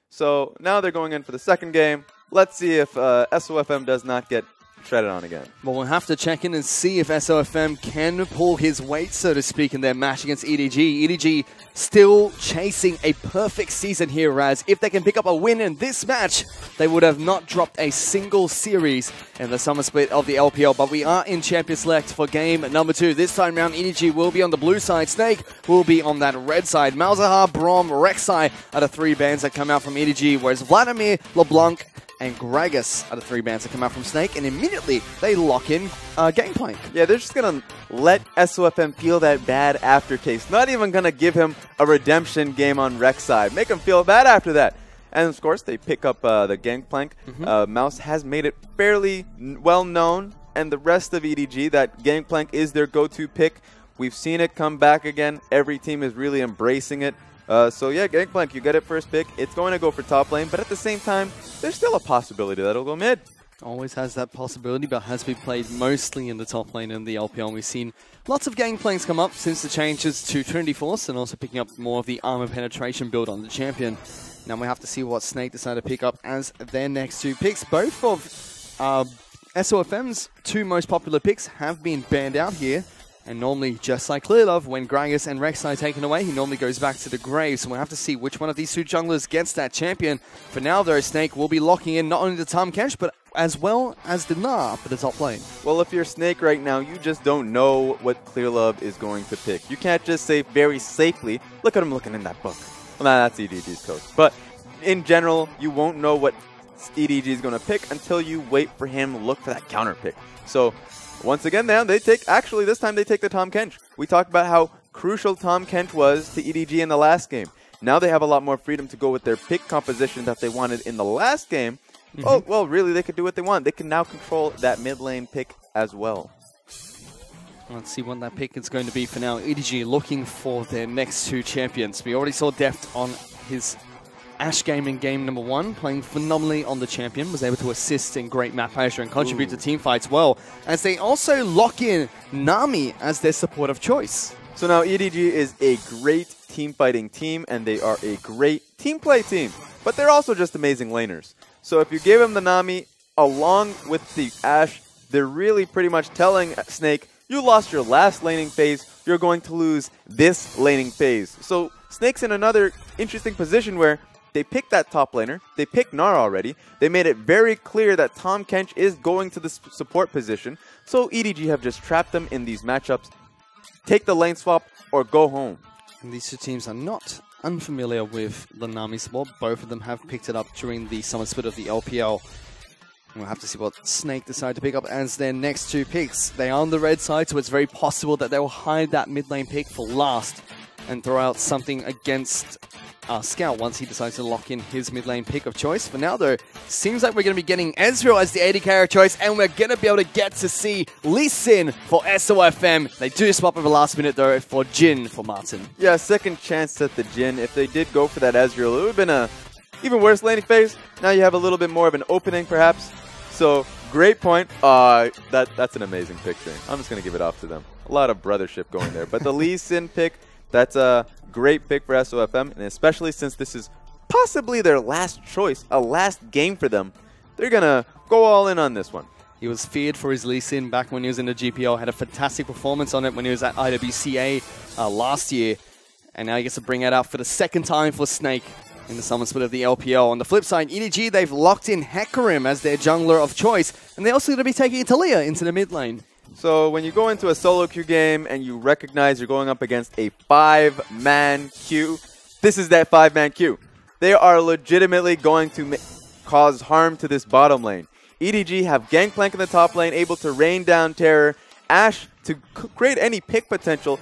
So now they're going in for the second game. Let's see if SOFM does not get shredded on again. Well, we'll have to check in and see if SOFM can pull his weight, so to speak, in their match against EDG. EDG still chasing a perfect season here, Raz. If they can pick up a win in this match, they would have not dropped a single series in the summer split of the LPL. But we are in Champion Select for game number 2. This time round, EDG will be on the blue side. Snake will be on that red side. Malzahar, Brom, Rek'Sai are the 3 bands that come out from EDG, whereas Vladimir, LeBlanc, and Gragas are the 3 bands that come out from Snake, and immediately they lock in Gangplank. Yeah, they're just going to let SOFM feel that bad aftertaste. Not even going to give him a redemption game on Rek'Sai. Make him feel bad after that. And of course, they pick up the Gangplank. Mouse has made it fairly well known, and the rest of EDG, that Gangplank is their go-to pick. We've seen it come back again. Every team is really embracing it. So yeah, Gangplank, you get it first pick. It's going to go for top lane, but at the same time, there's still a possibility that it'll go mid. Always has that possibility, but has been played mostly in the top lane in the LPL. And we've seen lots of Gangplanks come up since the changes to Trinity Force, and also picking up more of the armor penetration build on the champion. Now we have to see what Snake decide to pick up as their next 2 picks. Both of SOFM's 2 most popular picks have been banned out here. And normally, just like Clearlove, when Gragas and Rek'Sai are taken away, he normally goes back to the grave. So we'll have to see which one of these 2 junglers gets that champion. For now, though, Snake will be locking in not only the Tahm Kench, but as well as the Gnar for the top lane. Well, if you're Snake right now, you just don't know what Clearlove is going to pick. You can't just say very safely, look at him looking in that book. Well, nah, that's EDG's coach. But in general, you won't know what EDG is going to pick until you wait for him to look for that counter pick. So once again, they take, actually this time they take the Tahm Kench. We talked about how crucial Tahm Kench was to EDG in the last game. Now they have a lot more freedom to go with their pick composition that they wanted in the last game. Oh, well, really, they could do what they want. They can now control that mid lane pick as well. Let's see what that pick is going to be for now. EDG looking for their next 2 champions. We already saw Deft on his Ash game in game number 1, playing phenomenally on the champion, was able to assist in great map pressure and contribute to team fights well, as they also lock in Nami as their support of choice. So now EDG is a great team fighting team, and they are a great team play team, but they're also just amazing laners. So if you give them the Nami along with the Ash, they're really pretty much telling Snake, you lost your last laning phase, you're going to lose this laning phase. So Snake's in another interesting position where they picked that top laner. They picked Gnar already. They made it very clear that Tahm Kench is going to the support position. So EDG have just trapped them in these matchups. Take the lane swap or go home. And these 2 teams are not unfamiliar with the Nami support. Both of them have picked it up during the summer split of the LPL. We'll have to see what Snake decide to pick up as their next 2 picks. They are on the red side, so it's very possible that they will hide that mid lane pick for last and throw out something against Scout once he decides to lock in his mid lane pick of choice. For now, though, seems like we're going to be getting Ezreal as the AD carry choice, and we're going to be able to get to see Lee Sin for SOFM. They do swap at the last minute, though, for Jhin for Martin. Yeah, second chance at the Jhin. If they did go for that Ezreal, it would have been a even worse laning phase. Now you have a little bit more of an opening, perhaps. So, great point. That's an amazing picture. I'm just going to give it off to them. A lot of brothership going there. But the Lee Sin pick, that's a great pick for SOFM, and especially since this is possibly their last choice, a last game for them, they're going to go all in on this one. He was feared for his Lee Sin back when he was in the GPL, had a fantastic performance on it when he was at IWCA last year, and now he gets to bring it out for the 2nd time for Snake in the summer split of the LPL. On the flip side, EDG, they've locked in Hecarim as their jungler of choice, and they're also going to be taking Talia into the mid lane. So when you go into a solo queue game and you recognize you're going up against a 5-man queue, this is that 5-man queue. They are legitimately going to cause harm to this bottom lane. EDG have Gangplank in the top lane, able to rain down Terror, Ashe to create any pick potential,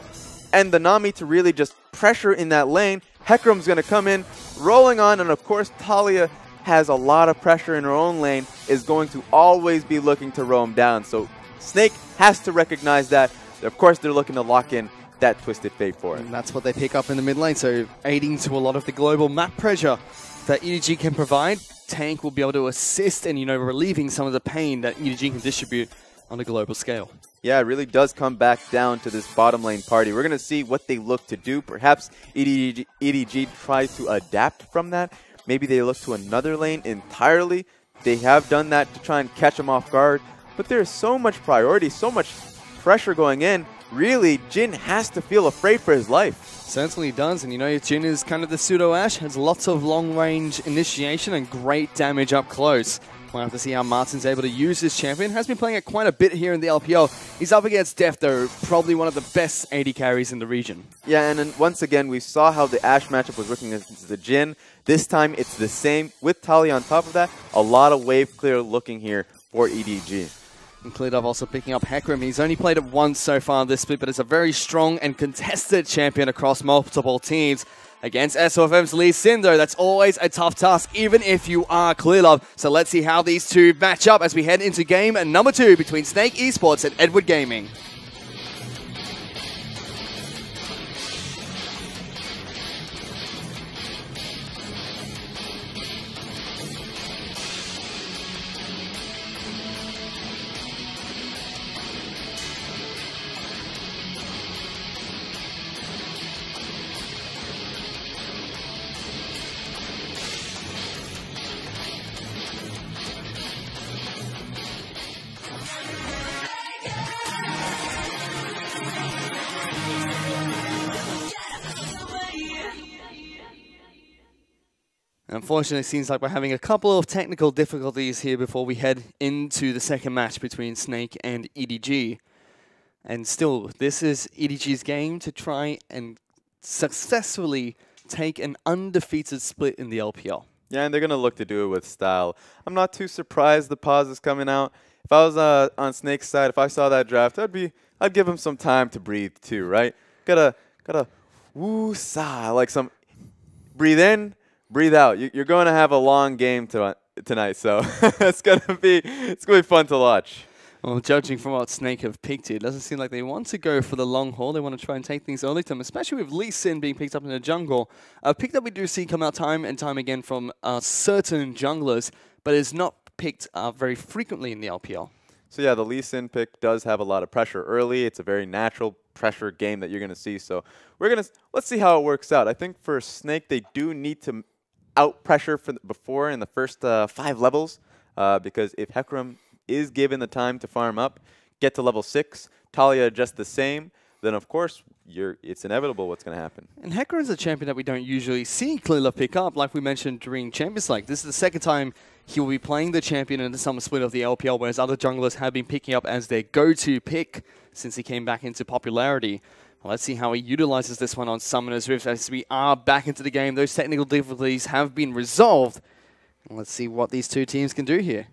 and the Nami to really just pressure in that lane. Hecarim's going to come in, rolling on, and of course Talia has a lot of pressure in her own lane, is going to always be looking to roam down. So Snake has to recognize that. Of course, they're looking to lock in that Twisted Fate for it. And that's what they pick up in the mid lane, so aiding to a lot of the global map pressure that EDG can provide. Tank will be able to assist and, relieving some of the pain that EDG can distribute on a global scale. Yeah, it really does come back down to this bottom lane party. We're going to see what they look to do. Perhaps EDG tries to adapt from that. maybe they look to another lane entirely. They have done that to try and catch him off guard. But there's so much priority, so much pressure going in. Really, Jin has to feel afraid for his life. Certainly does, and you know, Jin is kind of the pseudo-Ashe, has lots of long-range initiation and great damage up close. We'll have to see how Martin's able to use this champion. Has been playing it quite a bit here in the LPL. He's up against Def, though, probably one of the best AD carries in the region. Yeah, and then once again, we saw how the Ashe matchup was working against the Jin. This time, it's the same with Talia on top of that. A lot of wave clear looking here for EDG. And Klidov also picking up Hecarim. He's only played it once so far this split, but it's a very strong and contested champion across multiple teams. Against SOFM's Lee Sin, though, that's always a tough task, even if you are Klidov. So let's see how these two match up as we head into game number 2 between Snake eSports and Edward Gaming. Unfortunately, it seems like we're having a couple of technical difficulties here before we head into the second match between Snake and EDG. And still, this is EDG's game to try and successfully take an undefeated split in the LPL. Yeah, and they're going to look to do it with style. I'm not too surprised the pause is coming out. If I was on Snake's side, if I saw that draft, I'd give him some time to breathe too, right? Gotta woo-sigh, like some breathe in, breathe out. You're going to have a long game tonight, so it's gonna be fun to watch. Well, judging from what Snake have picked here, it doesn't seem like they want to go for the long haul. They want to try and take things early to them, especially with Lee Sin being picked up in the jungle. A pick that we do see come out time and time again from certain junglers, but is not picked very frequently in the LPL. So yeah, the Lee Sin pick does have a lot of pressure early. It's a very natural pressure game that you're going to see. So let's see how it works out. I think for Snake, they do need to out pressure before in the first 5 levels, because if Hecarim is given the time to farm up, get to level 6, Talia just the same, then of course it's inevitable what's going to happen. And Hecarim is a champion that we don't usually see Klila pick up, like we mentioned during Champions League. This is the second time he will be playing the champion in the summer split of the LPL, whereas other junglers have been picking up as their go-to pick since he came back into popularity. Well, let's see how he utilizes this one on Summoner's Rift as we are back into the game. Those technical difficulties have been resolved. Let's see what these two teams can do here.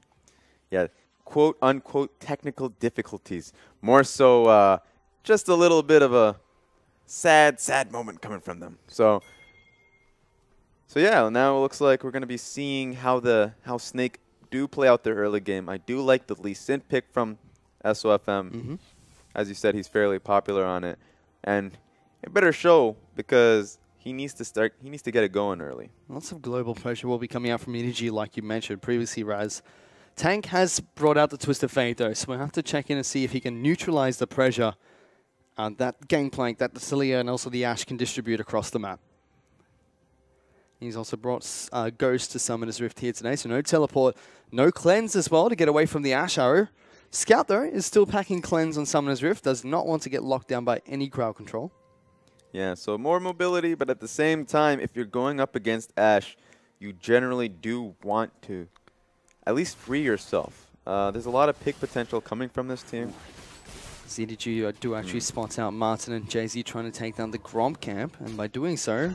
Yeah, quote-unquote technical difficulties. More so just a little bit of a sad moment coming from them. So yeah, now it looks like we're going to be seeing how Snake do play out their early game. I do like the Lee Sin pick from SOFM. Mm-hmm. As you said, he's fairly popular on it. And it better show because he needs to get it going early. Lots of global pressure will be coming out from EDG, like you mentioned previously, Raz. Tank has brought out the Twist of Fate, though, so we'll have to check in and see if he can neutralize the pressure that Gangplank, that the Celia, and also the Ashe can distribute across the map. He's also brought Ghost to Summoner's Rift here today, so no teleport, no cleanse as well to get away from the Ashe arrow. Scout, though, is still packing cleanse on Summoner's Rift, does not want to get locked down by any crowd control. Yeah, so more mobility, but at the same time, if you're going up against Ashe, you generally do want to at least free yourself. There's a lot of pick potential coming from this team. ZDG do actually spot out Martin and Jay-Z trying to take down the Gromp camp, and by doing so,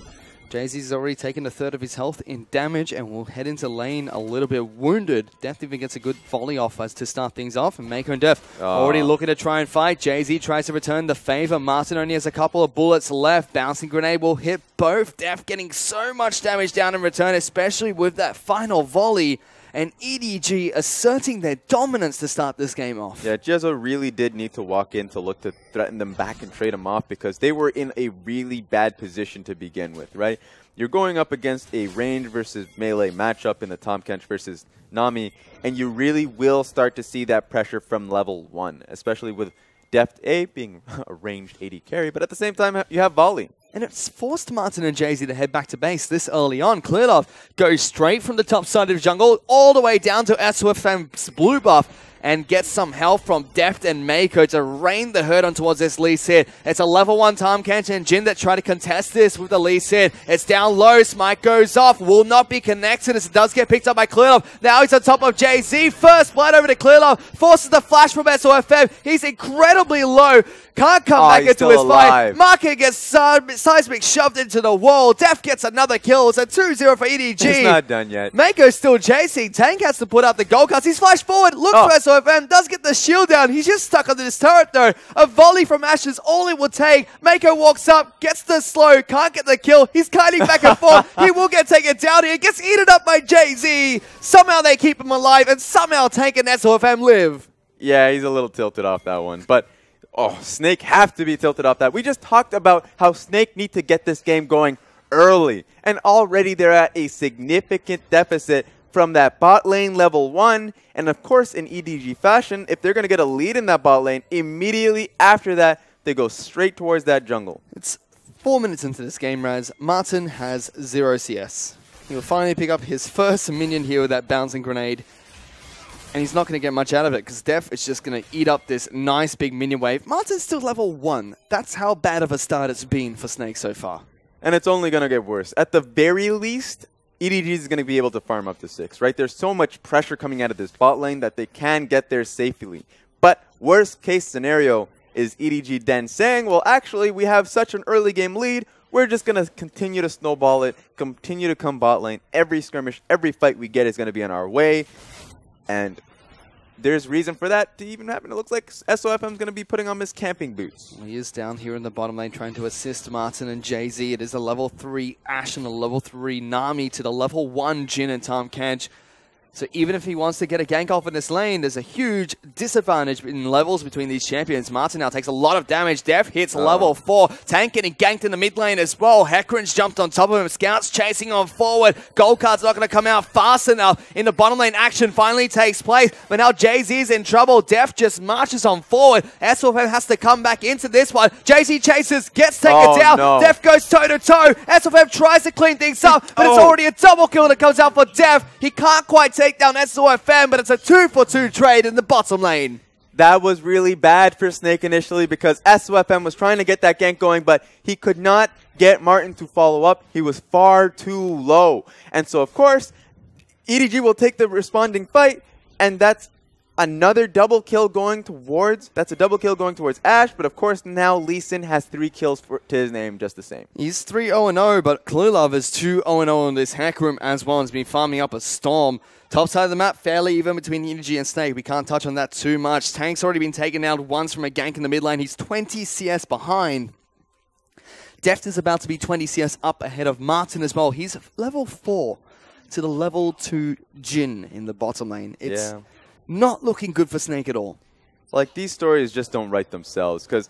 Jay-Z's already taken a third of his health in damage and will head into lane a little bit wounded. Def even gets a good volley off as to start things off, and Mako and Def already looking to try and fight. Jay-Z tries to return the favor. Martin only has a couple of bullets left. Bouncing grenade will hit both. Def getting so much damage down in return, especially with that final volley. And EDG asserting their dominance to start this game off. Yeah, Jezzo really did need to walk in to look to threaten them back and trade them off because they were in a really bad position to begin with, right? You're going up against a range versus melee matchup in the Tahm Kench versus Nami, and you really will start to see that pressure from level 1, especially with Deft A being a ranged AD carry, but at the same time, you have Volley. And it's forced Martin and Jay-Z to head back to base this early on. Clearlove goes straight from the top side of jungle all the way down to SOFM's blue buff and gets some help from Deft and Mako to rain the herd on towards this Lee Sin. It's a level 1 Tahm Kench and Jin that try to contest this with the Lee Sin. It's down low, Smite goes off, will not be connected as it does get picked up by Clearlove. Now he's on top of Jay-Z. First blood over to Clearlove, forces the flash from SOFM. He's incredibly low, can't come back into his fight. Market gets seismic shoved into the wall. Def gets another kill. It's a 2-0 for EDG. It's not done yet. Mako's still chasing. Tank has to put out the gold cards. He's flashed forward. Looks for SOFM. Does get the shield down. He's just stuck under this turret though. A volley from Ash is all it will take. Mako walks up, gets the slow, can't get the kill. He's kiting back and forth. He will get taken down here. Gets eaten up by Jay-Z. Somehow they keep him alive and somehow Tank and SOFM live. Yeah, he's a little tilted off that one. But Snake have to be tilted off that. We just talked about how Snake need to get this game going early. And already they're at a significant deficit from that bot lane level 1. And of course, in EDG fashion, if they're going to get a lead in that bot lane, immediately after that, they go straight towards that jungle. It's 4 minutes into this game, Raz. Martin has 0 CS. He will finally pick up his first minion here with that bouncing grenade. And he's not going to get much out of it because Def is just going to eat up this nice big minion wave. Martin's still level 1. That's how bad of a start it's been for Snake so far. And it's only going to get worse. At the very least, EDG is going to be able to farm up to 6, right? There's so much pressure coming out of this bot lane that they can get there safely. But worst case scenario is EDG then saying, well, actually, we have such an early game lead. We're just going to continue to snowball it, continue to come bot lane. Every skirmish, every fight we get is going to be on our way. And there's reason for that to even happen. It looks like SOFM is going to be putting on his camping boots. He is down here in the bottom lane trying to assist Martin and Jay-Z. It is a level 3 Ashe and a level 3 Nami to the level 1 Jin and Tahm Kench. So even if he wants to get a gank off in this lane, there's a huge disadvantage in levels between these champions. Martin now takes a lot of damage. Def hits level 4. Tank getting ganked in the mid lane as well. Hecarim's jumped on top of him. Scouts chasing on forward. Gold card's not going to come out fast enough. In the bottom lane, action finally takes place. But now Jay-Z's in trouble. Def just marches on forward. SOFM has to come back into this one. Jay-Z chases, gets taken down. No. Def goes toe-to-toe. SOFM tries to clean things up, but it's already a double kill that comes out for Def. He can't quite take down SOFM, but it's a 2-for-2 trade in the bottom lane. That was really bad for Snake initially because SOFM was trying to get that gank going, but he could not get Martin to follow up. He was far too low. And so, of course, EDG will take the responding fight, and that's another double kill going towards, Ashe, but of course now Lee Sin has 3 kills to his name just the same. He's 3-0-0, but Clearlove is 2-0-0 in this Hecarim as well and has been farming up a Storm. Top side of the map, fairly even between EDG and Snake. We can't touch on that too much. Tank's already been taken out once from a gank in the mid lane. He's 20 CS behind. Deft is about to be 20 CS up ahead of Martin as well. He's level 4 to the level 2 Jin in the bottom lane. It's not looking good for Snake at all. Like, these stories just don't write themselves because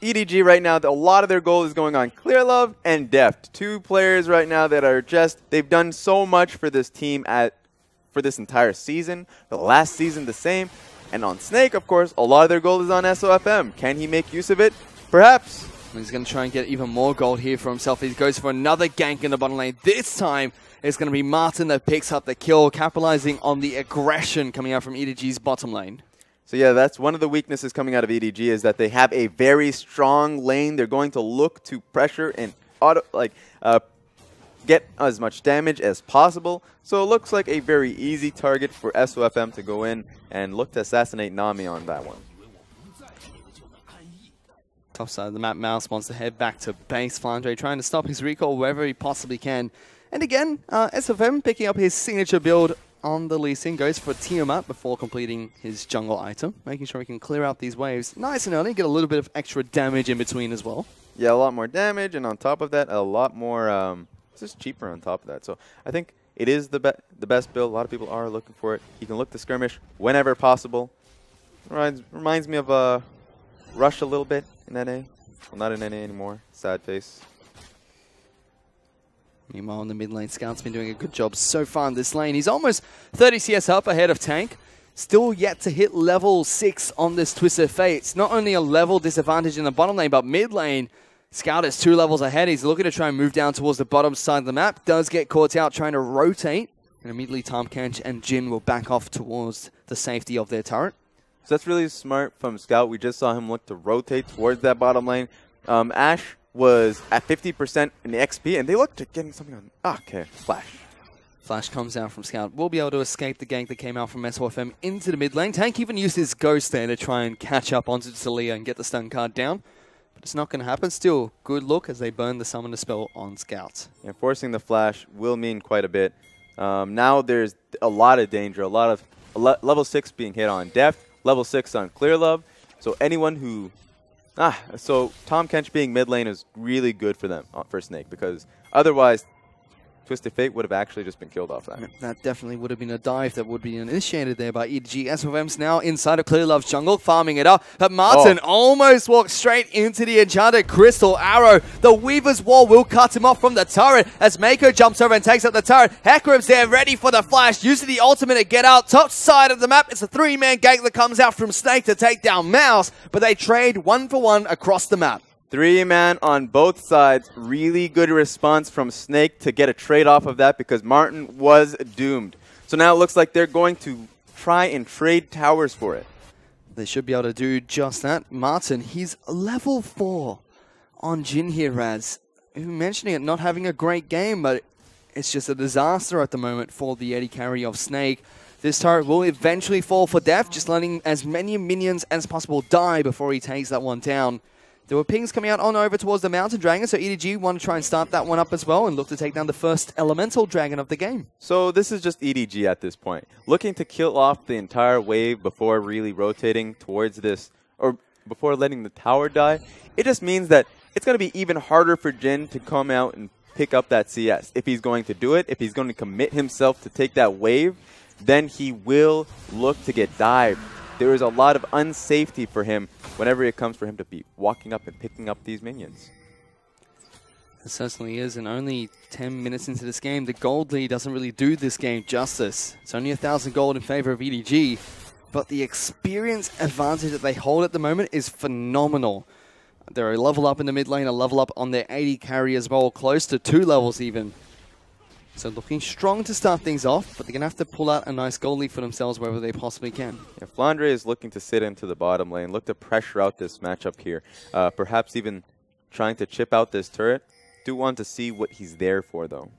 EDG right now, a lot of their goal is going on Clearlove and Deft. 2 players right now that are just, they've done so much for this team for this entire season. The last season the same. And on Snake, of course, a lot of their gold is on SOFM. Can he make use of it? Perhaps. He's going to try and get even more gold here for himself. He goes for another gank in the bottom lane. This time, it's going to be Martin that picks up the kill, capitalizing on the aggression coming out from EDG's bottom lane. So yeah, that's one of the weaknesses coming out of EDG is that they have a very strong lane. They're going to look to pressure and get as much damage as possible. So it looks like a very easy target for SOFM to go in and look to assassinate Nami on that one. Top side of the map, Mouse wants to head back to base. Flandre trying to stop his recall wherever he possibly can. And again, SOFM picking up his signature build on the Lee Sin, goes for Tiamat before completing his jungle item, making sure he can clear out these waves nice and early, get a little bit of extra damage in between as well. Yeah, a lot more damage, and on top of that, a lot more, it's just cheaper on top of that. So I think it is the best build. A lot of people are looking for it. You can look to skirmish whenever possible. Reminds me of Rush a little bit in NA. Well, not in NA anymore. Sad face. Meanwhile, in the mid lane, Scout's been doing a good job so far in this lane. He's almost 30 CS up ahead of Tank. Still yet to hit level 6 on this Twisted Fate. It's not only a level disadvantage in the bottom lane, but mid lane, Scout is 2 levels ahead. He's looking to try and move down towards the bottom side of the map. Does get caught out trying to rotate. And immediately Tahm Kench and Jin will back off towards the safety of their turret. So that's really smart from Scout. We just saw him look to rotate towards that bottom lane. Ashe was at 50% in the XP, and they looked to getting something on. Okay, Flash. Flash comes out from Scout. Will be able to escape the gank that came out from SOFM into the mid lane. Tank even used his Ghost there to try and catch up onto Talia and get the stun card down. But it's not going to happen. Still, good look as they burn the Summoner spell on Scout. Yeah, forcing the Flash will mean quite a bit. Now there's a lot of danger, a lot of level 6 being hit on Deft, level 6 on Clear Love. So anyone who... so Tahm Kench being mid lane is really good for them, for Snake, because otherwise Twisted Fate would have actually just been killed off that. That definitely would have been a dive that would be initiated there by EDG. SOFM's now inside of Clear Love's jungle, farming it up. But Martin almost walked straight into the enchanted Crystal Arrow. The Weaver's Wall will cut him off from the turret as Mako jumps over and takes up the turret. Hecarim's there ready for the flash, using the ultimate to get out. Top side of the map, it's a 3-man gank that comes out from Snake to take down Mouse, but they trade 1-for-1 across the map. 3-man on both sides. Really good response from Snake to get a trade off of that because Martin was doomed. So now it looks like they're going to try and trade towers for it. They should be able to do just that. Martin, he's level 4 on Jin here, Raz. Even mentioning it, not having a great game, but it's just a disaster at the moment for the AD carry of Snake. This turret will eventually fall for Def, just letting as many minions as possible die before he takes that one down. There were pings coming out on over towards the Mountain Dragon, so EDG want to try and start that one up as well and look to take down the first Elemental Dragon of the game. So this is just EDG at this point. Looking to kill off the entire wave before really rotating towards this, or before letting the tower die. It just means that it's going to be even harder for Jin to come out and pick up that CS. If he's going to do it, if he's going to commit himself to take that wave, then he will look to get dived. There is a lot of unsafety for him whenever it comes for him to be walking up and picking up these minions. It certainly is, and only 10 minutes into this game, the gold lead doesn't really do this game justice. It's only 1,000 gold in favor of EDG, but the experience advantage that they hold at the moment is phenomenal. They're a level up in the mid lane, a level up on their AD carry as well, close to 2 levels even. So looking strong to start things off, but they're going to have to pull out a nice goal lead for themselves wherever they possibly can. Yeah, Flandre is looking to sit into the bottom lane, look to pressure out this matchup here. Perhaps even trying to chip out this turret. Do want to see what he's there for, though.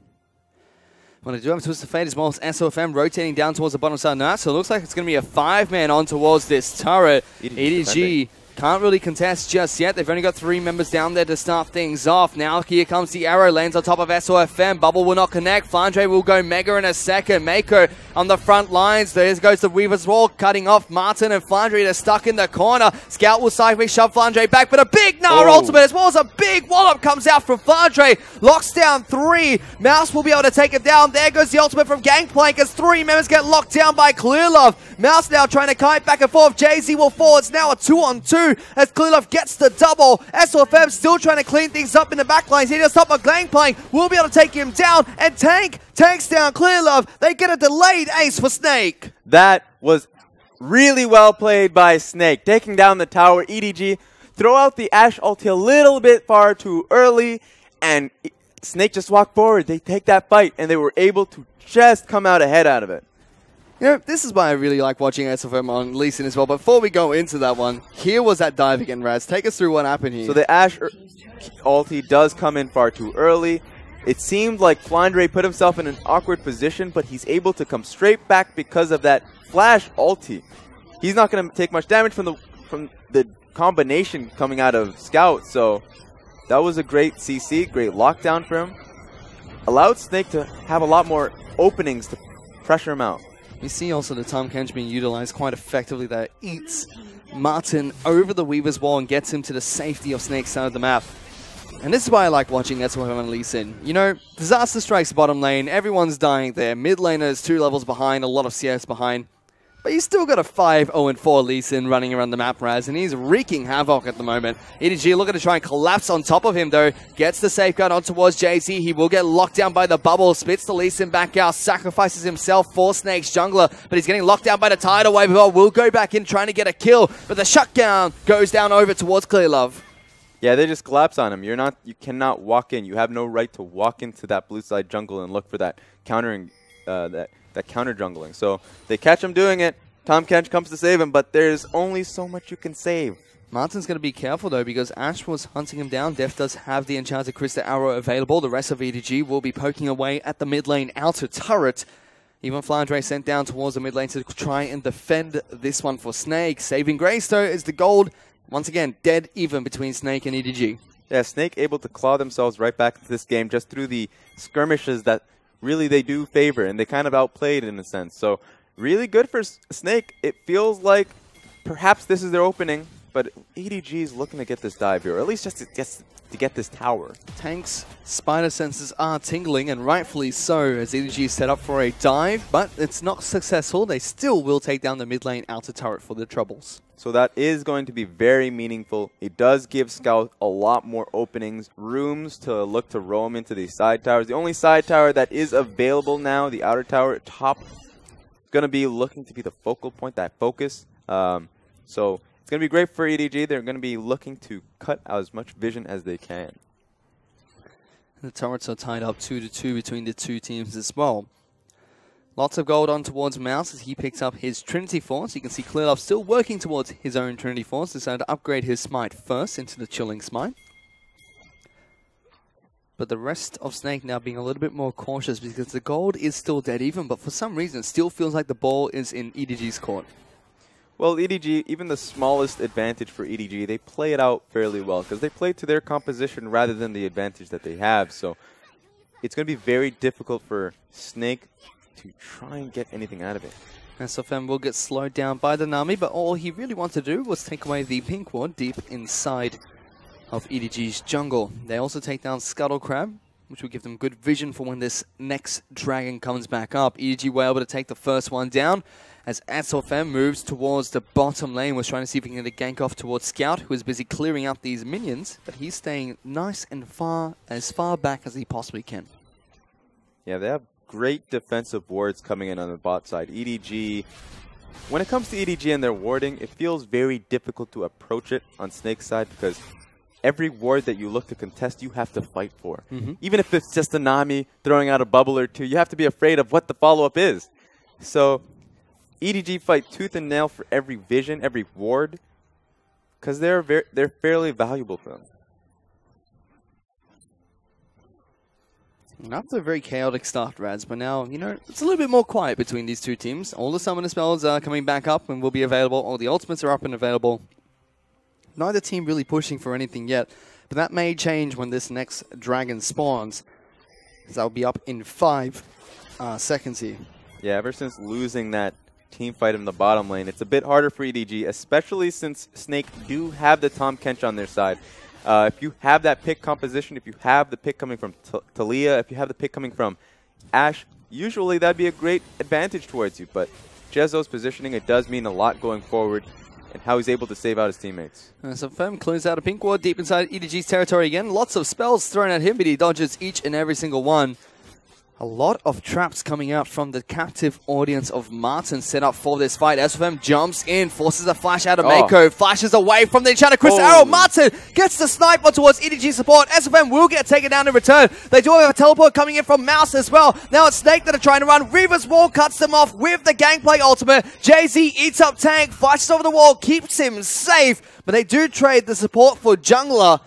Want to do have Twisted Fate as well as SOFM rotating down towards the bottom side now. So it looks like it's going to be a 5-man on towards this turret. EDG can't really contest just yet. They've only got 3 members down there to start things off. Now here comes the arrow. Lands on top of SOFM. Bubble will not connect. Flandre will go Mega in a second. Mako on the front lines. There goes the Weaver's Wall, cutting off Martin and Flandre. They're stuck in the corner. Scout will sideways shove Flandre back, but a big Gnar ultimate as well as a big wallop comes out from Flandre. Locks down 3. Mouse will be able to take it down. There goes the ultimate from Gangplank as 3 members get locked down by Clearlove. Mouse now trying to kite back and forth. Jay-Z will fall. It's now a 2-on-2 as Clearlove gets the double. SOFM still trying to clean things up in the backlines. He just top of Gangplank. Will be able to take him down, and Tank takes down Clearlove. They get a delayed ace for Snake. That was really well played by Snake. Taking down the tower. EDG throw out the Ashe ulti a little bit far too early, and Snake just walked forward. They take that fight, and they were able to just come out ahead out of it. You know, this is why I really like watching SOFM on Lee Sin as well. But before we go into that one, here was that dive again, Raz. Take us through what happened here. So the Ashe ulti does come in far too early. It seemed like Flandre put himself in an awkward position, but he's able to come straight back because of that flash ulti. He's not going to take much damage from the combination coming out of Scout. So that was a great CC, great lockdown for him. Allowed Snake to have a lot more openings to pressure him out. You see also the Tahm Kench being utilized quite effectively there. Eats Martin over the Weaver's Wall and gets him to the safety of Snake's side of the map. And this is why I like watching SOFM on Lee Sin. You know, disaster strikes bottom lane, everyone's dying there. Mid laner is 2 levels behind, a lot of CS behind. But he's still got a 5-0-4 Lee Sin running around the map, Raz, and he's wreaking havoc at the moment. EDG looking to try and collapse on top of him, though. Gets the safeguard on towards JC. He will get locked down by the bubble. Spits the Lee Sin back out. Sacrifices himself for Snake's jungler. But he's getting locked down by the tidal wave. Will go back in trying to get a kill. But the shutdown goes down over towards Clearlove. Yeah, they just collapse on him. You cannot walk in. You have no right to walk into that blue side jungle and look for that countering, that counter jungling. So they catch him doing it. Tahm Kench comes to save him, but there's only so much you can save. Martin's going to be careful, though, because Ash was hunting him down. Def does have the Enchanted Crystal Arrow available. The rest of EDG will be poking away at the mid lane outer turret. Even Flandre sent down towards the mid lane to try and defend this one for Snake. Saving Grace, though, is the gold. Once again, dead even between Snake and EDG. Yeah, Snake able to claw themselves right back into this game just through the skirmishes that really they do favor, and they kind of outplayed in a sense. So really good for Snake. It feels like perhaps this is their opening, but EDG is looking to get this dive here, or at least just to get this tower. Tank's spider senses are tingling, and rightfully so, as EDG is set up for a dive, but it's not successful. They still will take down the mid lane outer turret for the troubles. So that is going to be very meaningful. It does give Scout a lot more openings, rooms to look to roam into these side towers. The only side tower that is available now, the outer tower at top, is going to be looking to be the focal point, that focus. So it's going to be great for EDG. They're going to be looking to cut out as much vision as they can. The turrets are tied up 2-2 between the two teams as well. Lots of gold on towards Mouse as he picks up his Trinity Force. You can see Clearlove still working towards his own Trinity Force. Decided to upgrade his Smite first into the Chilling Smite. But the rest of Snake now being a little bit more cautious because the gold is still dead even, but for some reason it still feels like the ball is in EDG's court. Well, EDG, even the smallest advantage for EDG, they play it out fairly well because they play to their composition rather than the advantage that they have. So it's going to be very difficult for Snake to try and get anything out of it. SFM will get slowed down by the Nami, but all he really wanted to do was take away the pink ward deep inside of EDG's jungle. They also take down Scuttle Crab, which will give them good vision for when this next dragon comes back up. EDG were able to take the first one down as SFM moves towards the bottom lane. Was trying to see if he can get a gank off towards Scout, who is busy clearing out these minions, but he's staying nice and as far back as he possibly can. Yeah, they have great defensive wards coming in on the bot side. EDG, when it comes to EDG and their warding, it feels very difficult to approach it on Snake's side because every ward that you look to contest, you have to fight for. Even if it's just a Nami throwing out a bubble or two, you have to be afraid of what the follow-up is. So EDG fight tooth and nail for every vision, every ward, because they're fairly valuable for them. Not a very chaotic start, Raz, but now, you know, it's a little bit more quiet between these two teams. All the summoner spells are coming back up and will be available. All the ultimates are up and available. Neither team really pushing for anything yet, but that may change when this next dragon spawns. That'll be up in 5 seconds here. Yeah, ever since losing that team fight in the bottom lane, it's a bit harder for EDG, especially since Snake do have the Tahm Kench on their side. If you have that pick composition, if you have the pick coming from Talia, if you have the pick coming from Ash, usually that'd be a great advantage towards you. But Jezzo's positioning, it does mean a lot going forward and how he's able to save out his teammates. So Fem clears out a pink ward deep inside EDG's territory again. Lots of spells thrown at him, but he dodges each and every single one. A lot of traps coming out from the captive audience of Martin set up for this fight. SFM jumps in, forces a flash out of Mako, flashes away from the Enchanted Crystal Arrow. Martin gets the sniper towards EDG support. SFM will get taken down in return. They do have a teleport coming in from Mouse as well. Now it's Snake that are trying to run. Reaver's wall cuts them off with the gangplay ultimate. Jay-Z eats up Tank, flashes over the wall, keeps him safe. But they do trade the support for Jungler.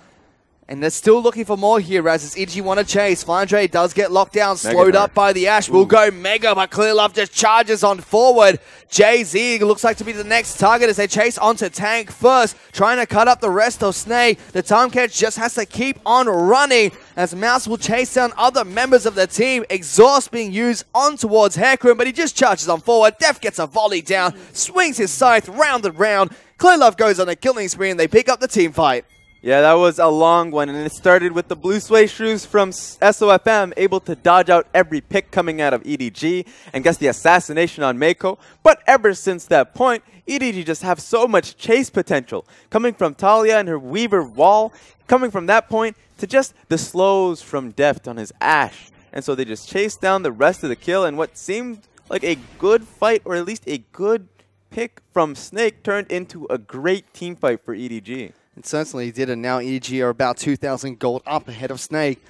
And they're still looking for more here, Raz, as EDG want to chase. Flandre does get locked down, slowed up by the Ash. Will go Mega, but Clearlove just charges on forward. Jay-Z looks like to be the next target as they chase onto Tank first, trying to cut up the rest of Snake. The Tahm Kench just has to keep on running as Mouse will chase down other members of the team. Exhaust being used on towards Haircroom, but he just charges on forward. Def gets a volley down, swings his scythe round and round. Clearlove goes on a killing spree and they pick up the team fight. Yeah, that was a long one, and it started with the blue suede shoes from SOFM, able to dodge out every pick coming out of EDG and gets the assassination on Mako. But ever since that point, EDG just have so much chase potential, coming from Talia and her Weaver wall, coming from that point to just the slows from Deft on his Ash. And so they just chased down the rest of the kill, and what seemed like a good fight, or at least a good pick from Snake, turned into a great team fight for EDG. It certainly did, and now EDG are about 2,000 gold up ahead of Snake.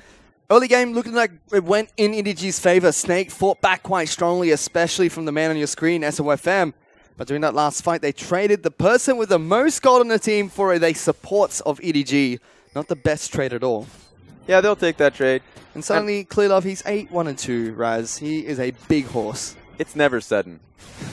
Early game looking like it went in EDG's favor. Snake fought back quite strongly, especially from the man on your screen, SOFM. But during that last fight, they traded the person with the most gold on the team for the supports of EDG. Not the best trade at all. Yeah, they'll take that trade. And suddenly, Clearlove, he's 8-1-2, Raz. He is a big horse. It's never sudden.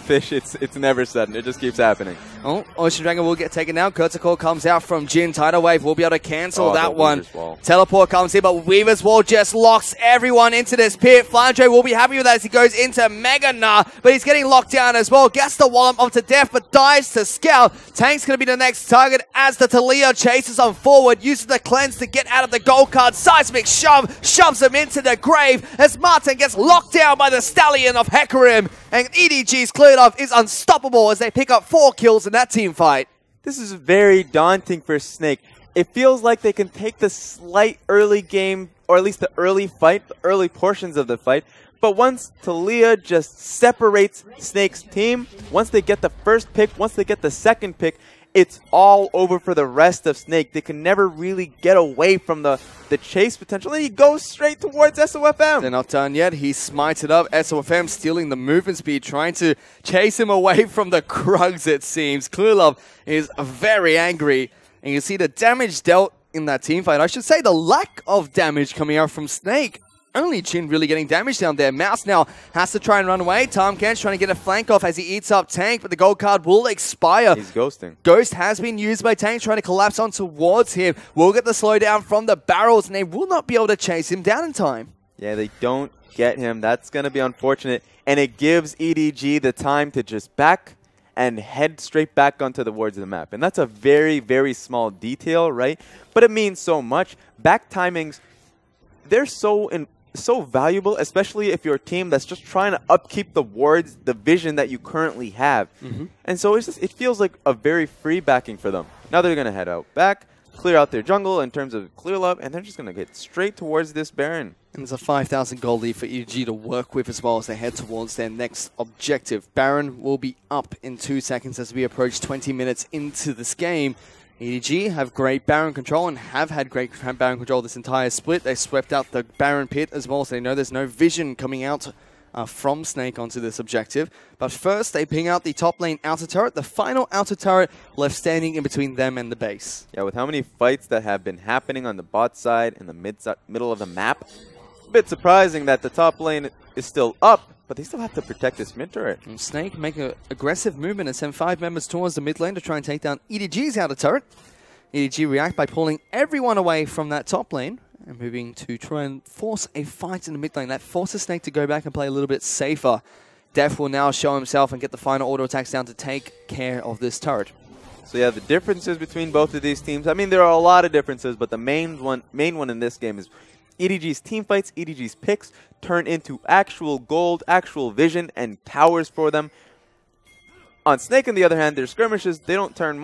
Fish, it's never sudden. It just keeps happening. Oh, Ocean Dragon will get taken out. Curtical comes out from Jin. Tidal Wave will be able to cancel that one. Teleport comes in, but Weaver's Wall just locks everyone into this pit. Flandre will be happy with that as he goes into Mega Nah, but he's getting locked down as well. Gets the Wallop up to death, but dives to Scout. Tank's going to be the next target as the Talia chases on forward, uses the cleanse to get out of the gold card. Seismic shove, shoves him into the grave as Martin gets locked down by the Stallion of Hecarim. And EDG's cleared off is unstoppable as they pick up 4 kills in that team fight. This is very daunting for Snake. It feels like they can take the slight early game, or at least the early fight, the early portions of the fight. But once Talia just separates Snake's team, once they get the first pick, once they get the second pick, it's all over for the rest of Snake. They can never really get away from the chase potential. And he goes straight towards SOFM. They're not done yet. He smites it up. SOFM stealing the movement speed, trying to chase him away from the Krugs, it seems. Clearlove is very angry. And you see the damage dealt in that team fight. I should say the lack of damage coming out from Snake. Only Chin really getting damage down there. Mouse now has to try and run away. Tom Ken's trying to get a flank off as he eats up Tank, but the gold card will expire. He's ghosting. Ghost has been used by Tank, trying to collapse on towards him. Will get the slowdown from the barrels, and they will not be able to chase him down in time. Yeah, they don't get him. That's going to be unfortunate. And it gives EDG the time to just back and head straight back onto the wards of the map. And that's a very, very small detail, right? But it means so much. Back timings, they're so valuable, especially if you're a team that's just trying to upkeep the wards, the vision that you currently have. And so it feels like a very free backing for them. Now they're going to head out back, clear out their jungle in terms of Clearlove, and they're just going to get straight towards this Baron. And there's a 5,000 gold lead for EG to work with as well as they head towards their next objective. Baron will be up in 2 seconds as we approach 20 minutes into this game. EDG have great Baron control and have had great Baron control this entire split. They swept out the Baron pit as well, so they know there's no vision coming out from Snake onto this objective. But first, they ping out the top lane outer turret, the final outer turret left standing in between them and the base. Yeah, with how many fights that have been happening on the bot side and the middle of the map, a bit surprising that the top lane is still up, but they still have to protect this mid turret. And Snake make an aggressive movement and send 5 members towards the mid lane to try and take down EDG's outer turret. EDG react by pulling everyone away from that top lane and moving to try and force a fight in the mid lane. That forces Snake to go back and play a little bit safer. Def will now show himself and get the final auto attacks down to take care of this turret. So yeah, the differences between both of these teams, I mean, there are a lot of differences, but the main one in this game is EDG's team fights, EDG's picks turn into actual gold, actual vision, and towers for them. On Snake, on the other hand, their skirmishes, they don't turn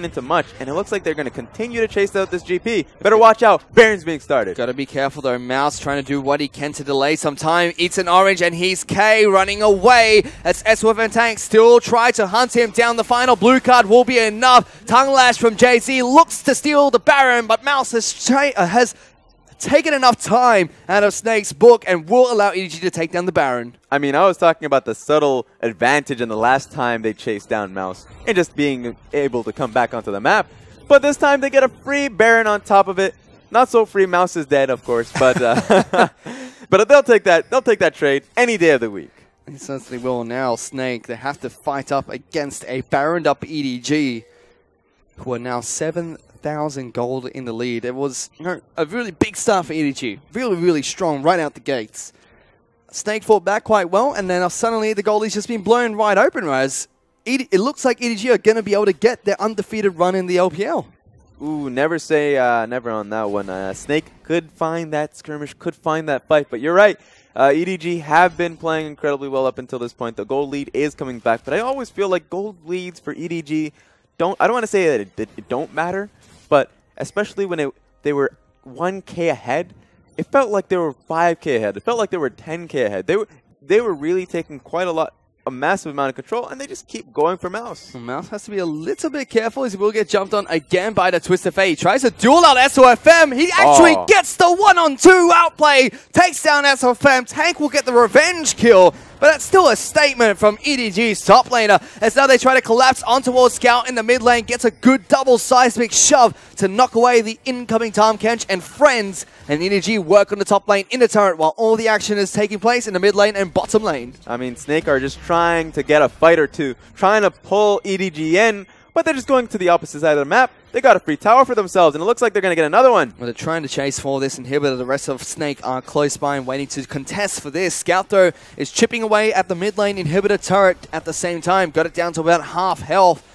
into much, and it looks like they're going to continue to chase out this GP. Better watch out. Baron's being started. Gotta be careful though. Mouse trying to do what he can to delay some time. Eats an orange, and he's K running away as SWF and Tank still try to hunt him down. The final blue card will be enough. Tongue Lash from Jay-Z looks to steal the Baron, but Mouse has taken enough time out of Snake's book and will allow EDG to take down the Baron. I mean, I was talking about the subtle advantage in the last time they chased down Mouse and just being able to come back onto the map. But this time they get a free Baron on top of it. Not so free. Mouse is dead, of course, but but they'll take that. They'll take that trade any day of the week. They certainly will. Now Snake, they have to fight up against a Baroned up EDG, who are now 7,000 gold in the lead. It was a really big start for EDG. Really, really strong right out the gates. Snake fought back quite well, and then suddenly the goalie's just been blown wide open, whereas it looks like EDG are going to be able to get their undefeated run in the LPL. Ooh, never say never on that one. Snake could find that skirmish, could find that fight, but you're right. EDG have been playing incredibly well up until this point. The gold lead is coming back, but I always feel like gold leads for EDG I don't want to say that it don't matter, but especially when they were 1K ahead, it felt like they were 5K ahead. It felt like they were 10K ahead. They were really taking quite a lot a massive amount of control, and they just keep going for Mouse. Well, Mouse has to be a little bit careful as he will get jumped on again by the Twist of Fate. He tries to duel out SOFM. He actually gets the 1-on-2 outplay. Takes down SOFM. Tank will get the revenge kill. But that's still a statement from EDG's top laner, as now they try to collapse on towards Scout in the mid lane, gets a good double seismic shove to knock away the incoming Tahm Kench and friends, and EDG work on the top lane in the turret while all the action is taking place in the mid lane and bottom lane. I mean, Snake are just trying to get a fight or two, trying to pull EDG in, but they're just going to the opposite side of the map. They got a free tower for themselves, and it looks like they're going to get another one. Well, they're trying to chase for this inhibitor. The rest of Snake are close by and waiting to contest for this. Scout, though, is chipping away at the mid lane inhibitor turret at the same time. Got it down to about half health.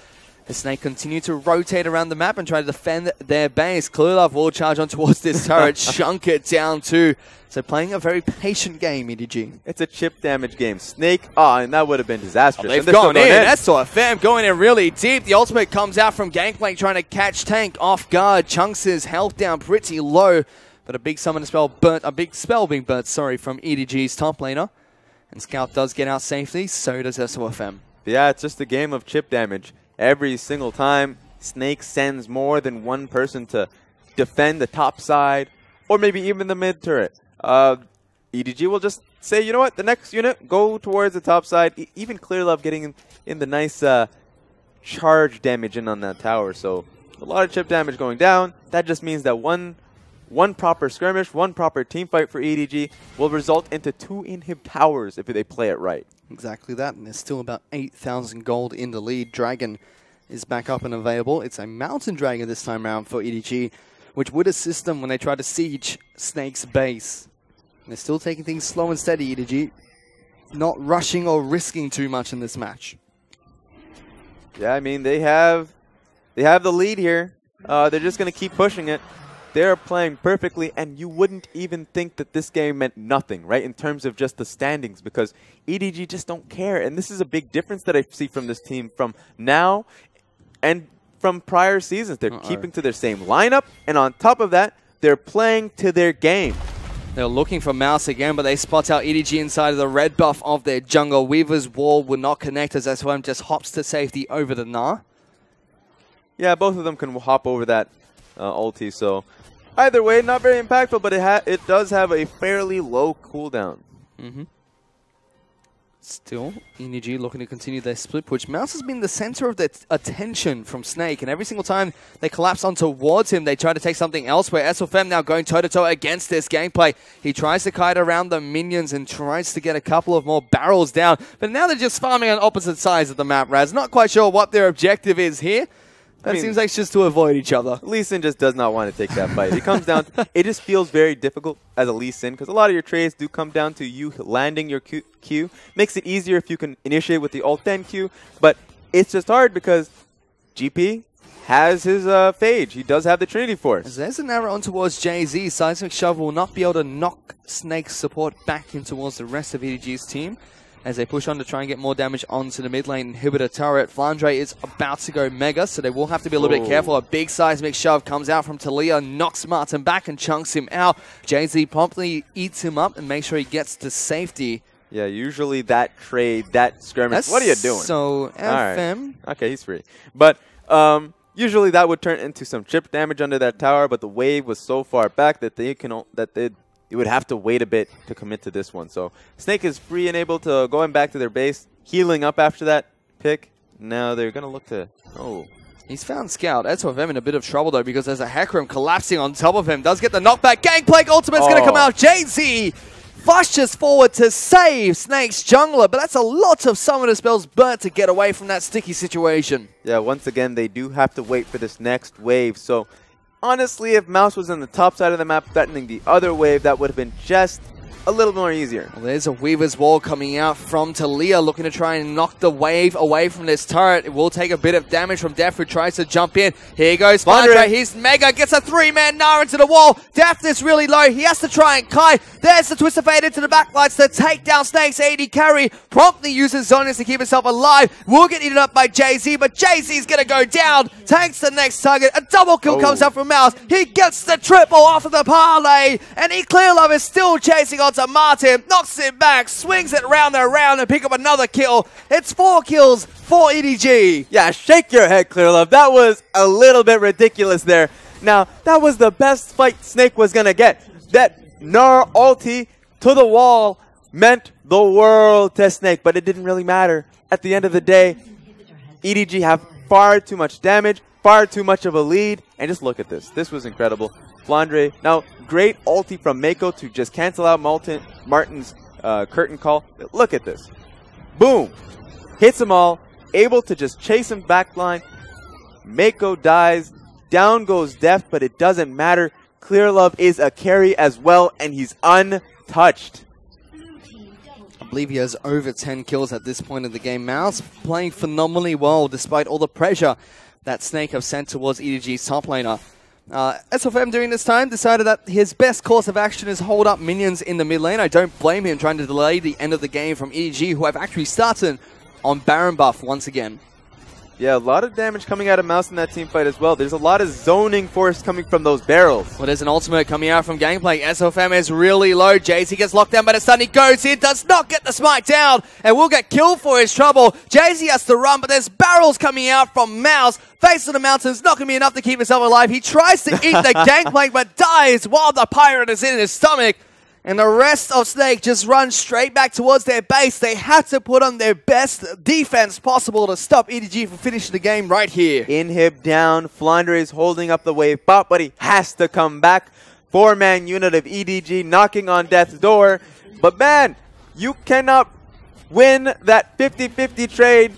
The Snake continue to rotate around the map and try to defend their base. Clearlove will charge on towards this turret, chunk it down too. So playing a very patient game, EDG. It's a chip damage game. Snake, and that would have been disastrous. Oh, they've gone in. That's SOFM going in really deep. The ultimate comes out from Gangplank trying to catch Tank off guard. Chunks his health down pretty low. But a big summon spell burnt, a big spell being burnt, from EDG's top laner. And Scout does get out safely, so does SOFM. Yeah, it's just a game of chip damage. Every single time, Snake sends more than one person to defend the top side, or maybe even the mid turret. EDG will just say, you know what, the next unit, go towards the top side. Even Clearlove getting in the nice charge damage in on that tower. So a lot of chip damage going down. That just means that one proper skirmish, one proper team fight for EDG will result into 2 inhib towers if they play it right. Exactly that, and there's still about 8,000 gold in the lead. Dragon is back up and available. It's a Mountain Dragon this time around for EDG, which would assist them when they try to siege Snake's base. And they're still taking things slow and steady, EDG. Not rushing or risking too much in this match. Yeah, I mean, they have the lead here. They're just going to keep pushing it. They're playing perfectly, and you wouldn't even think that this game meant nothing, right, in terms of just the standings, because EDG just don't care. And this is a big difference that I see from this team from now and from prior seasons. They're keeping to their same lineup, and on top of that, they're playing to their game. They're looking for Mouse again, but they spot out EDG inside of the red buff of their jungle. Weaver's wall will not connect as SOM just hops to safety over the Gnar. Yeah, both of them can hop over that ulti, so either way, not very impactful, but it does have a fairly low cooldown. Still, EDG looking to continue their split push. Mouse has been the center of their attention from Snake, and every single time they collapse on towards him, they try to take something elsewhere. SOFM now going toe-to-toe against this gameplay. He tries to kite around the minions and tries to get a couple of more barrels down, but now they're just farming on opposite sides of the map, Raz. Not quite sure what their objective is here. It seems like it's just to avoid each other. Lee Sin just does not want to take that fight. It comes down to, it just feels very difficult as a Lee Sin, because a lot of your trades do come down to you landing your Q. Makes it easier if you can initiate with the ult then Q, but it's just hard because GP has his phage. He does have the Trinity Force. There's an arrow on towards JZ. Seismic Shove will not be able to knock Snake's support back in towards the rest of EDG's team, as they push on to try and get more damage onto the mid lane inhibitor turret. Flandre is about to go mega, so they will have to be a little bit careful. A big seismic shove comes out from Talia, knocks Martin back and chunks him out. JZ promptly eats him up and makes sure he gets to safety. Yeah, usually that trade, that skirmish, what are you doing? So, FM. Right. Okay, he's free. But usually that would turn into some chip damage under that tower, but the wave was so far back that you would have to wait a bit to commit to this one. So Snake is free and able to going back to their base, healing up after that pick. Now they're going to look to... He's found Scout. SOFM in a bit of trouble, though, because there's a Hecarim collapsing on top of him. Does get the knockback. Gangplank ultimate's going to come out. JZ flushes forward to save Snake's jungler, but that's a lot of summoner spells burnt to get away from that sticky situation. Yeah, once again, they do have to wait for this next wave. So honestly, if Mouse was on the top side of the map threatening the other wave, that would have been just a little more easier. Well, there's a Weaver's Wall coming out from Talia, looking to try and knock the wave away from this turret. It will take a bit of damage from Def, who tries to jump in. Here goes Flandre. He's mega, gets a 3-man Gnar into the wall. Def is really low. He has to try and kite. There's the Twisted Fate into the backlights to take down Snake's AD carry. Promptly uses Zonius to keep himself alive. Will get eaten up by JZ, but JZ's going to go down. Takes the next target. A double kill comes out from Mouse. He gets the triple off of the parlay, and Clearlove is still chasing Chasing onto Martin, knocks it back, swings it round and round and pick up another kill. It's 4 kills for EDG. Yeah, shake your head, Clearlove. That was a little bit ridiculous there. Now, that was the best fight Snake was going to get. That Gnar ulti to the wall meant the world to Snake, but it didn't really matter. At the end of the day, EDG have far too much damage, far too much of a lead, and just look at this. This was incredible. Flandre, now great ulti from Mako to just cancel out Martin's curtain call. Look at this. Boom. Hits them all, able to just chase him backline. Mako dies, down goes Deft, but it doesn't matter. Clearlove is a carry as well, and he's untouched. I believe he has over 10 kills at this point in the game. Mouse playing phenomenally well despite all the pressure that Snake have sent towards EDG's top laner. SFM during this time decided that his best course of action is hold up minions in the mid lane. I don't blame him trying to delay the end of the game from EDG, who have actually started on Baron buff once again. Yeah, a lot of damage coming out of Mouse in that team fight as well. There's a lot of zoning force coming from those barrels. Well, there's an ultimate coming out from Gangplank. SFM is really low. JZ gets locked down by the stun. He goes in, does not get the smite down, and will get killed for his trouble. JZ has to run, but there's barrels coming out from Mouse. Face of the mountains, not going to be enough to keep himself alive. He tries to eat the Gangplank, but dies while the pirate is in his stomach. And the rest of Snake just run straight back towards their base. They had to put on their best defense possible to stop EDG from finishing the game right here. Inhib down. Flandre is holding up the wave bot, but he has to come back. 4-man unit of EDG knocking on death's door. But man, you cannot win that 50-50 trade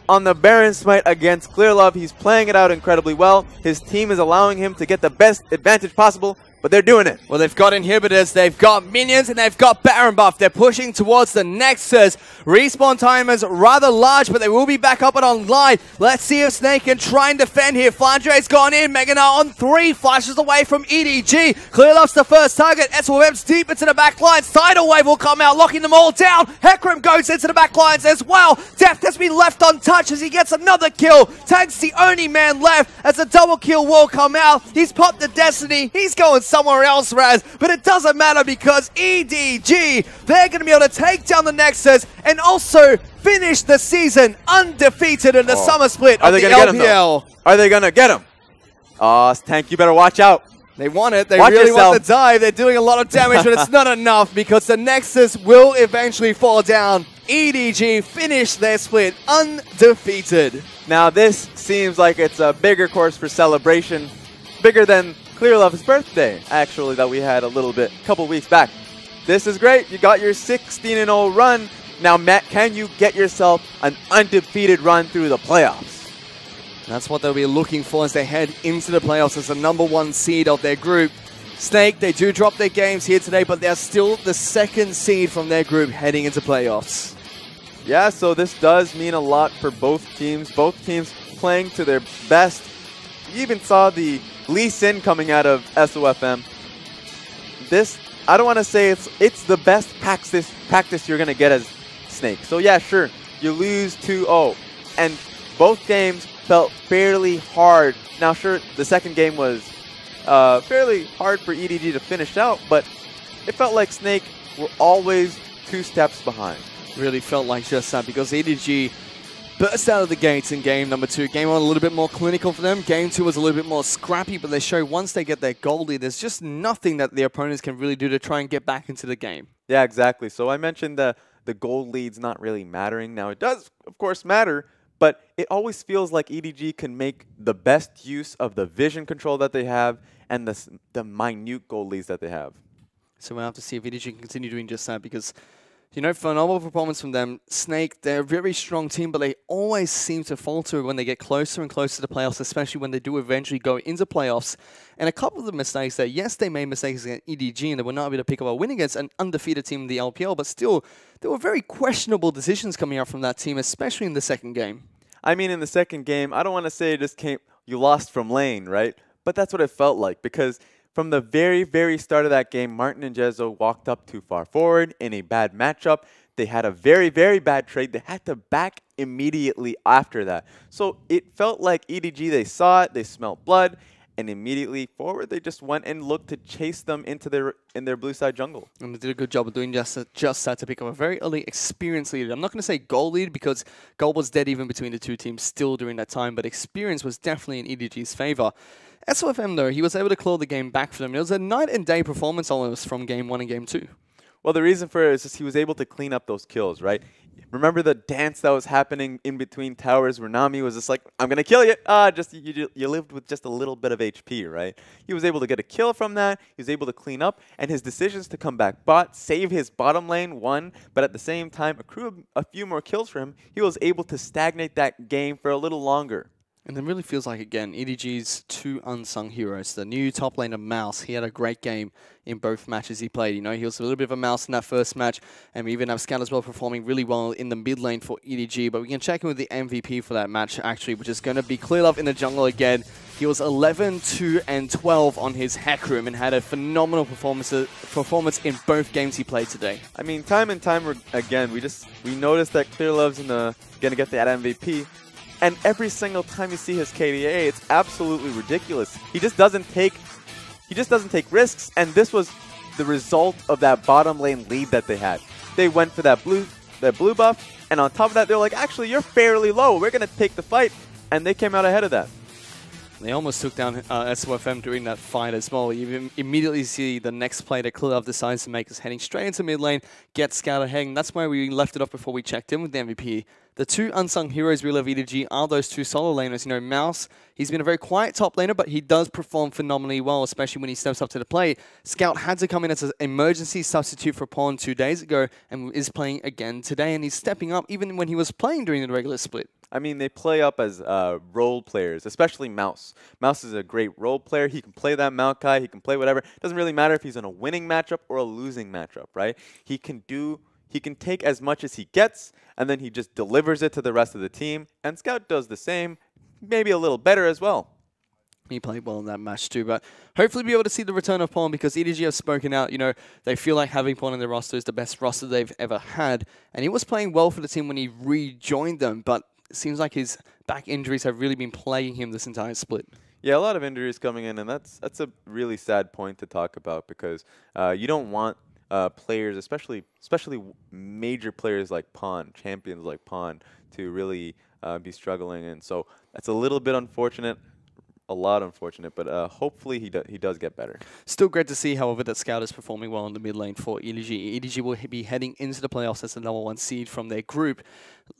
on the Baron Smite against Clearlove. He's playing it out incredibly well. His team is allowing him to get the best advantage possible, but they're doing it. Well, they've got inhibitors, they've got minions, and they've got Baron buff. They're pushing towards the Nexus. Respawn time is rather large, but they will be back up and online. Let's see if Snake can try and defend here. Flandre's gone in. Meganar on 3. Flashes away from EDG. Clearlove's the first target. SWM's deep into the back lines. Tidal Wave will come out, locking them all down. Hecarim goes into the back lines as well. Deft has been left untouched as he gets another kill. Tank's the only man left as a double kill will come out. He's popped the Destiny. He's going somewhere else, Raz, but it doesn't matter because EDG, they're going to be able to take down the Nexus and also finish the season undefeated in the summer split of the LPL. Are they going to get him? Tank, you better watch out. They want it. They really want the dive. They're doing a lot of damage, but it's not enough because the Nexus will eventually fall down. EDG finish their split undefeated. Now this seems like it's a bigger course for celebration, bigger than Clearlove's birthday, actually, that we had a couple weeks back. This is great. You got your 16-0 run. Now, Matt, can you get yourself an undefeated run through the playoffs? That's what they'll be looking for as they head into the playoffs as the #1 seed of their group. Snake, they do drop their games here today, but they're still the 2nd seed from their group heading into playoffs. Yeah, so this does mean a lot for both teams. Both teams playing to their best. You even saw the Lee Sin coming out of SOFM. This, I don't want to say it's the best practice you're going to get as Snake. So yeah, sure, you lose 2-0. And both games felt fairly hard. Now sure, the second game was fairly hard for EDG to finish out, but it felt like Snake were always 2 steps behind. Really felt like just that because EDG burst out of the gates in game #2. Game 1 a little bit more clinical for them. Game 2 was a little bit more scrappy, but they show once they get their goal lead, there's just nothing that the opponents can really do to try and get back into the game. Yeah, exactly. So I mentioned the goal lead's not really mattering. Now it does, of course, matter, but it always feels like EDG can make the best use of the vision control that they have and the minute goal leads that they have. So we'll have to see if EDG can continue doing just that because, you know, phenomenal performance from them. Snake, they're a very strong team, but they always seem to falter when they get closer and closer to playoffs, especially when they do eventually go into playoffs. And a couple of the mistakes that, yes, they made mistakes against EDG and they were not able to pick up a win against an undefeated team in the LPL, but still, there were very questionable decisions coming out from that team, especially in the second game. I mean, in the second game, I don't want to say you lost from lane, right? But that's what it felt like because from the very, very start of that game, Martin and Jezzo walked up too far forward in a bad matchup. They had a very, very bad trade. They had to back immediately after that. So it felt like EDG, they saw it, they smelled blood, and immediately forward, they just went and looked to chase them into their blue side jungle. And they did a good job of doing just that to pick up a very early experienced lead. I'm not going to say goal lead because goal was dead even between the two teams still during that time, but experience was definitely in EDG's favor. SOFM, though, he was able to claw the game back for them. It was a night and day performance almost from Game 1 and Game 2. Well, the reason for it is just he was able to clean up those kills, right? Remember the dance that was happening in between towers where Nami was just like, I'm going to kill you. You lived with just a little bit of HP, right? He was able to get a kill from that. He was able to clean up. And his decisions to come back bot, save his bottom lane, won, but at the same time, accrue a few more kills for him. He was able to stagnate that game for a little longer. And it really feels like, again, EDG's two unsung heroes. The new top laner, Mouse, he had a great game in both matches he played. You know, he was a little bit of a mouse in that first match, and we even have Scout as well performing really well in the mid lane for EDG. But we can check in with the MVP for that match, actually, which is going to be Clearlove in the jungle again. He was 11, 2, and 12 on his hack room and had a phenomenal performance in both games he played today. I mean, time and time again, we noticed that Clearlove's going to get that MVP. And every single time you see his KDA, it's absolutely ridiculous. He just doesn't take risks, and this was the result of that bottom lane lead that they had. They went for that blue buff, and on top of that, they're like, actually, you're fairly low. We're going to take the fight, and they came out ahead of that. They almost took down SOFM during that fight as well. You immediately see the next play that Clearlove decides to make is heading straight into mid lane, get Scout ahead, and that's why we left it off before we checked in with the MVP. The two unsung heroes we love EDG are those two solo laners. You know, Mouse, he's been a very quiet top laner, but he does perform phenomenally well, especially when he steps up to the plate. Scout had to come in as an emergency substitute for Pawn 2 days ago and is playing again today, and he's stepping up even when he was playing during the regular split. I mean, they play up as role players, especially Mouse. Mouse is a great role player. He can play that Maokai. He can play whatever. Doesn't really matter if he's in a winning matchup or a losing matchup, right? He can take as much as he gets, and then he just delivers it to the rest of the team. And Scout does the same, maybe a little better as well. He played well in that match too, but hopefully be able to see the return of Pawn because EDG have spoken out. You know, they feel like having Pawn in their roster is the best roster they've ever had. And he was playing well for the team when he rejoined them, but it seems like his back injuries have really been plaguing him this entire split. Yeah, a lot of injuries coming in, and that's a really sad point to talk about because you don't want players, especially major players like Pawn, champions like Pawn, to really be struggling. And so that's a little bit unfortunate. A lot unfortunate, but hopefully he does get better. Still great to see, however, that Scout is performing well in the mid lane for EDG. EDG will be heading into the playoffs as the #1 seed from their group.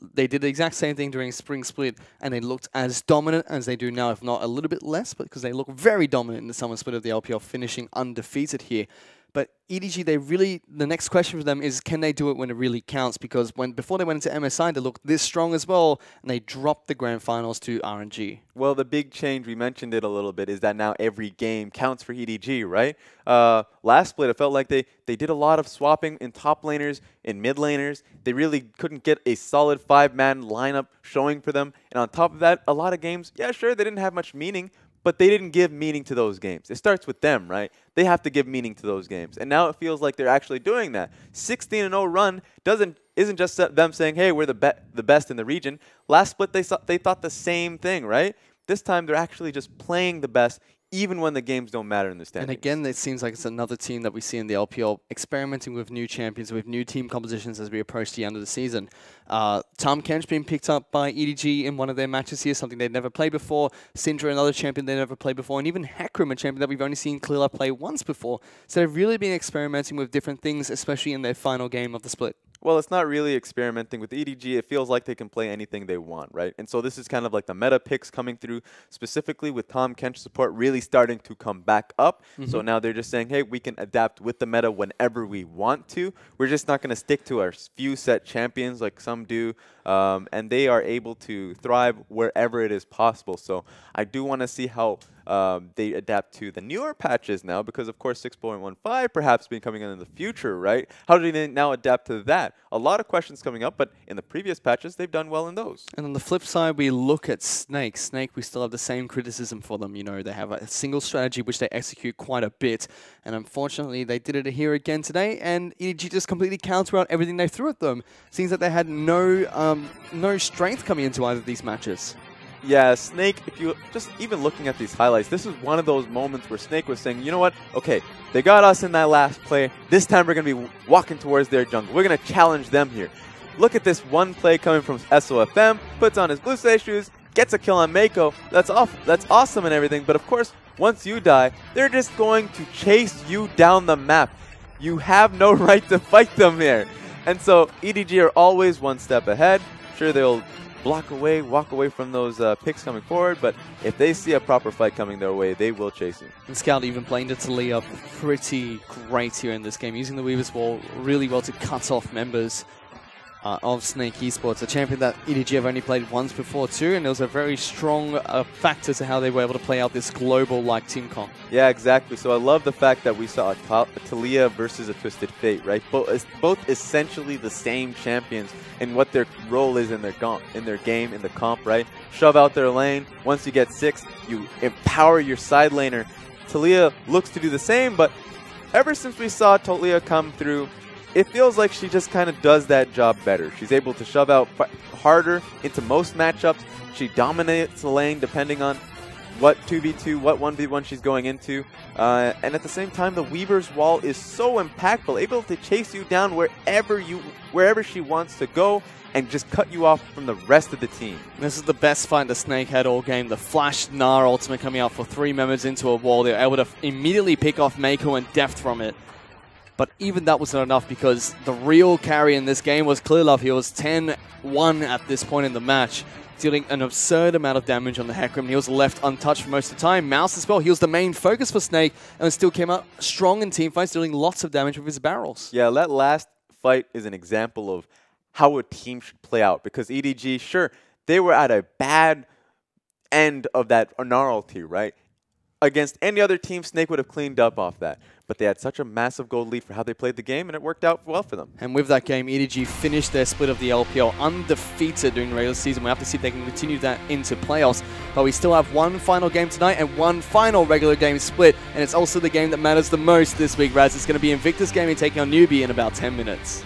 They did the exact same thing during Spring Split, and they looked as dominant as they do now, if not a little bit less, but because they look very dominant in the Summer Split of the LPL, finishing undefeated here. But EDG, the next question for them is, can they do it when it really counts? Because before they went into MSI, they looked this strong as well, and they dropped the grand finals to RNG. Well, the big change, we mentioned it a little bit, is that now every game counts for EDG, right? Last split, it felt like they did a lot of swapping in top laners, in mid laners. They really couldn't get a solid 5-man lineup showing for them. And on top of that, a lot of games, yeah, sure, they didn't have much meaning, but they didn't give meaning to those games. It starts with them, right? They have to give meaning to those games. And now it feels like they're actually doing that. 16-0 run isn't just them saying, hey, we're the best in the region. Last split, they thought the same thing, right? This time, they're actually just playing the best, even when the games don't matter in the standings. And again, it seems like it's another team that we see in the LPL experimenting with new champions, with new team compositions as we approach the end of the season. Tom Kench being picked up by EDG in one of their matches here, something they'd never played before. Syndra, another champion they never played before. And even Hackroom, a champion that we've only seen Clearlove play once before. So they've really been experimenting with different things, especially in their final game of the split. Well, it's not really experimenting with EDG. It feels like they can play anything they want, right? And so this is kind of like the meta picks coming through, specifically with Tom Kench support really starting to come back up. So now they're just saying, hey, we can adapt with the meta whenever we want to. We're just not going to stick to our few set champions like some do. And they are able to thrive wherever it is possible. So I do want to see how they adapt to the newer patches now, because of course 6.15 perhaps being coming in the future, right? How do they now adapt to that? A lot of questions coming up, but in the previous patches they've done well in those. And on the flip side, we look at Snake. Snake, we still have the same criticism for them. You know, they have a single strategy which they execute quite a bit, and unfortunately they did it here again today, and EDG just completely counter out everything they threw at them. Seems that they had no strength coming into either of these matches. Yeah, Snake, if you just even looking at these highlights, this is one of those moments where Snake was saying, you know what? Okay, they got us in that last play. This time we're going to be walking towards their jungle. We're going to challenge them here. Look at this one play coming from SOFM, puts on his blue stay shoes, gets a kill on Mako. That's awesome and everything, but of course, once you die, they're just going to chase you down the map. You have no right to fight them here. And so EDG are always one step ahead. Sure, they'll block away, walk away from those picks coming forward, but if they see a proper fight coming their way, they will chase you. And Scout even playing to Talia pretty great here in this game, using the Weaver's Wall really well to cut off members of Snake eSports, a champion that EDG have only played once before too, and it was a very strong factor to how they were able to play out this global-like team comp. Yeah, exactly. So I love the fact that we saw a Talia versus a Twisted Fate, right? Both essentially the same champions in what their role is in their game, in the comp, right? Shove out their lane. Once you get 6, you empower your side laner. Talia looks to do the same, but ever since we saw Talia come through, it feels like she just kind of does that job better. She's able to shove out harder into most matchups. She dominates the lane depending on what 2v2, what 1v1 she's going into. And at the same time, the Weaver's Wall is so impactful, able to chase you down wherever she wants to go and just cut you off from the rest of the team. This is the best fight the Snake had all game. The Flash Gnar ultimate coming out for 3 members into a wall. They were able to immediately pick off Mako and Deft from it. But even that was not enough because the real carry in this game was Clearlove. He was 10-1 at this point in the match, dealing an absurd amount of damage on the Hecarim. He was left untouched for most of the time. Mouse as well, he was the main focus for Snake and still came out strong in teamfights, dealing lots of damage with his barrels. Yeah, that last fight is an example of how a team should play out because EDG, sure, they were at a bad end of that Gnarlty, right? Against any other team, Snake would have cleaned up off that. But they had such a massive gold lead for how they played the game, and it worked out well for them. And with that game, EDG finished their split of the LPL undefeated during the regular season. We have to see if they can continue that into playoffs. But we still have one final game tonight and one final regular game split. And it's also the game that matters the most this week, Raz. It's going to be Invictus Gaming taking on Newbie in about 10 minutes.